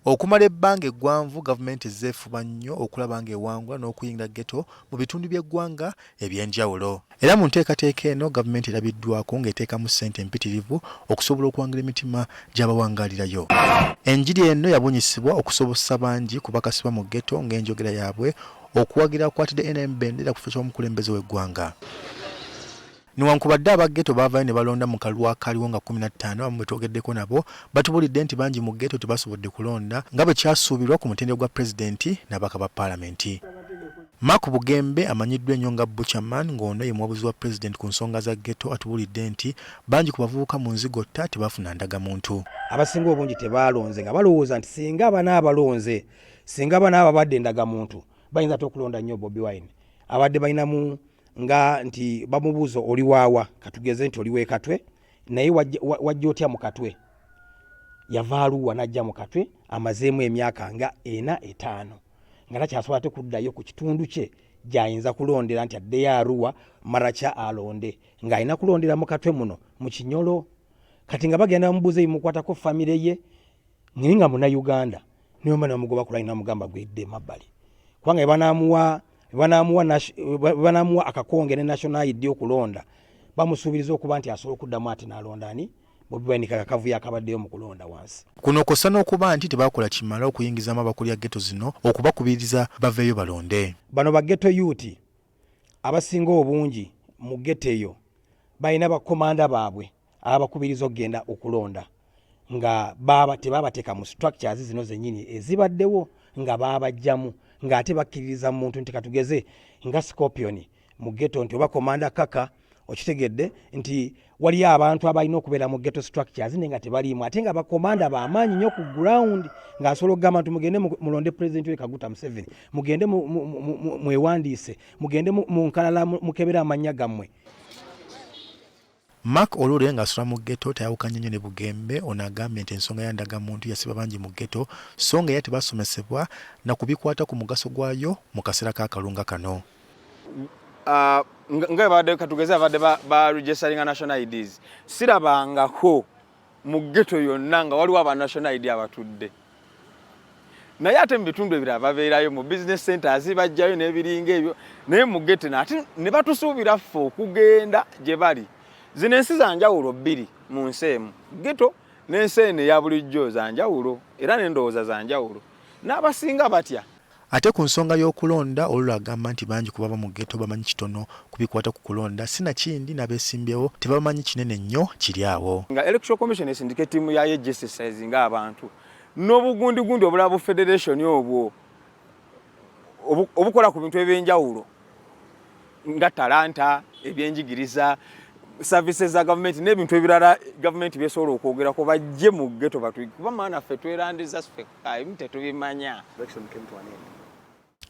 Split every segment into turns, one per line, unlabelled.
Okumala ebbanga eggwanvu gavumenti ezzeefuba nnyo okulaba ng'ewangula n'okuyingira ghetto mu bitundu by'eggwanga eby'enjawulo. Era mu nteekateeka eno gavumenti erabiddwako ng'eteekamu ssente empitirivu okusobola okuwangira emitima gy'abawangaalirayo. Enjiri eno yabunyisibwa okusobozesa bangi kubakasibwa mu ghetto ng'enjogera yaabwe okuwagira akwatidde NRM Bendera ku kifo ky'omukulembeze w'eggwanga. Newankubadde aba ghetto baavayo ne balonda mu kalulu akaliwo nga 15 abamu bwe twogeddeko nabo batubulidde nti bangi mu ghetto tebasobodde kulonda nga bwe kyasuubirwa ku mutendera gwa pulezidenti n'ababaka ba paalamenti. Mark Bugembe amanyiddwa ennyo nga Butcherman ng'ono ye muwabuzi wa pulezidenti ku nsonga za ghetto atubulidde nti bangi ku bavubuka mu nzigotta tebafuna ndagamuntu.
Abasinga obungi tebalonze nga balowooza nti singa abana abalonze singa abana ababadde endagamuntu bayinza okulonda nnyo Bobi Wine abadde balinamu nga nti bamubuuzo oli waawa katugeze nti oli w'ekatwe naye wajja otya mu katwe yavaaluwa najja mu katwe amazeemu emyaka nga 4-5 nga takyasobola te kuddayo ku kitundu kye gy'ayinza kulondera nti addeyo Arua Maracha alonde ng'alina kulondera mu katwe muno mu Kinyolo kati nga bagenda bamubuuza ebimukwatako famire ye nga Munnayuganda niyo mba namugoba ku layini namugamba gwedde mabbali kubanga banamuwa akakonge ne national ID okulonda bamusuubiriza okuba nti asobola okuddamu ati n'alonda ani Bobi Wine kavuyo akabaddeyo mu kulonda wansi.
Kuno kosa n'okuba nti tebakola kimala okuyingizamu abakulira ghetto zino okubakubiriza baveeyo balonde.
Bano ba ghetto youth abasinga obungi mu ghetto eyo balina bakomanda baabwe abakubiriza okugenda okulonda nga tebabateeka mu structures zino zennyini ezibaddewo nga babajjamu ng'ate bakkiririza muntu nti katugeze nga Scorpion mu ghetto nti oba komanda kaka okitegedde nti waliyo abantu abalina okubeera mu ghetto structures nga tebaliimu ate nga bakomanda b'amaanyi nnyo ku ground ng'asobola okugamba nti mugende mulonde President we Kaguta Museveni mugende mwewandiise mugende mu nkalala mukebera amannya gammwe.
Mark Olure ng'asula mu ghetto tayawukanye nnyo ne Bugembe ono agambye nti ensonga ya ndagamuntu yasiba bangi mu ghetto so nga era tebasomesebwa na kubikwata ku mugaso gwayo mu kaseera k'akalunga kano.
Nga badde katugeze abadde ba registering national IDs sirabangako mu ghetto yonna nga waliwo aba national ID abatudde naye ate mu bitundu ebirala babeerayo mu business centers bajjayo n'ebiringa ebyo naye mu ghetto ate ne batusuubira ffe okugenda gye bali. Zino ensi za njawulo bbiri mu nsi emu ghetto n'ensi eno eya bulijjo za njawulo era n'endowooza za njawulo n'abasinga batya.
Ate ku nsonga y'okulonda Olula agamba nti bangi ku baba mu ghetto bamanyi kitono kubikwata ku kulonda sinakindi n'abeesimbyewo tebamanyi kinene nnyo kiri awo.
Nga Electoral Commission esindika ttiimu yayo egyesesayizi ng'abantu n'obugundugundu obulala bu federation obwo obukola ku bintu eby'enjawulo nga talanta ebyenjigiriza services za government n'ebintu ebirala government byesobola okwogerako bajje mu ghetto kuba maana ffe twerandiza ffe tetubimanya.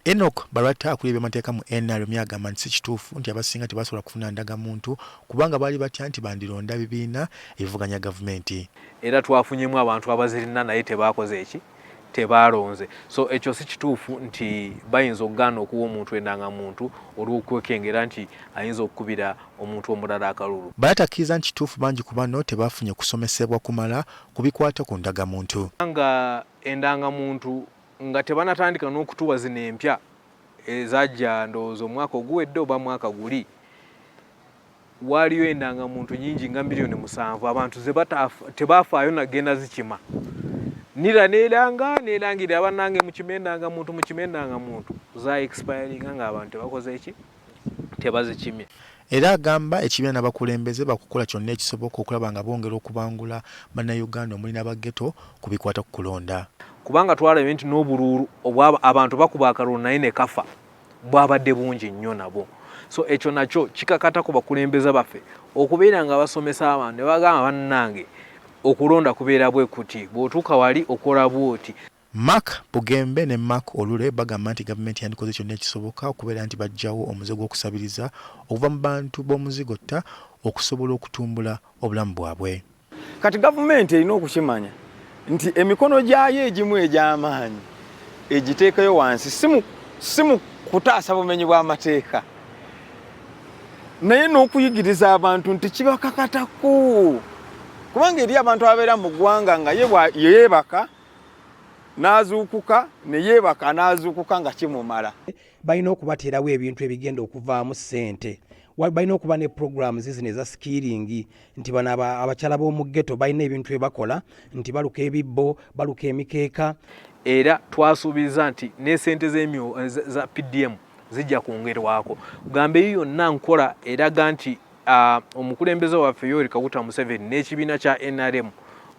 Enoch Barata akulira by'amateeka mu NRM agamba nti si kituufu nti abasinga tebasobola kufuna ndagamuntu kubanga baali batya nti bandironda bibiina ebivuganya gavumenti.
Era twafunyemu abantu abazirina naye tebakoze eki tebalonze so ekyo si kituufu nti bayinza okugaana okuwa omuntu endangamuntu olw'okwekengera nti ayinza okukubira omuntu omulala akalulu.
Baratakkiriza nti kituufu bangi ku bano tebafunye kusomesebwa kumala kubikwata ku ndagamuntu.
Nga endangamuntu nga tebanatandika n'okutuwa zino empya ezajja ndowooza omwaka oguwedde oba mwaka guli waliyo endangamuntu nyingi nga 7,000,000 abantu tebafaayo nagenda zikima nira nerangira abanange mu kimendangamuntu za expiring nga abantu tebakoze eki tebazikimye.
Era agamba ekibiina n'abakulembeze bakukola kyonna ekisoboka okulaba nga bongera okubangula bannayuganda omuli n'abaghetto ku bikwata ku kulonda.
Kubanga twalabye nti n'obululu abantu bakuba akalulu naye ne kafa bwabadde bungi nnyo nabo. So ekyo nakyo kikakata ku bakulembeze baffe okubeera nga basomesa abantu ne bagamba bannange okulonda kubeera bwe kuti bw'otuuka wali okola bw'oti.
Mark Bugembe ne Mark Olure bagamba nti gavumenti yandikoze kyonna ekisoboka okubeera nti bajjawo omuze gw'okusabiriza okuva mu bantu b'omuzigotta okusobola okutumbula obulamu bwabwe.
Kati gavumenti erina okukimanya nti emikono gyayo egimu egy'amaanyi egiteekayo wansi si mu kutaasa bumenyi bw'amateeka naye n'okuyigiriza abantu nti kibakakatako kubanga eri abantu abeera mu ggwanga nga yeebaka n'azuukuka ne yeebaka n'azuukuka nga kimumala.
Balina okubateerawo ebintu ebigenda okuvaamu ssente. Balina okuba ne programs zino eza skilling nti bano abakyala b'omu ghetto balina ebintu ebakola nti baluka ebibbo, baluka emikeeka.
Era twasuubiza nti n'essente za PDM zijja kwongerwako. Gambe eyo yonna nkola eraga nti omukulembeze waffe Yoweri Kaguta Museveni n'ekibiina kya NRM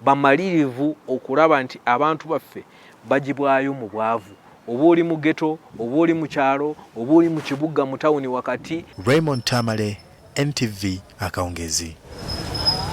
bamalirivu okulaba nti abantu baffe bagibwayo mu bwavu. Oba oli mu ghetto, oba oli mu kyalo, oba oli mu kibuga mu tawuni wakati.
Raymond Tamale, NTV Akawungezi.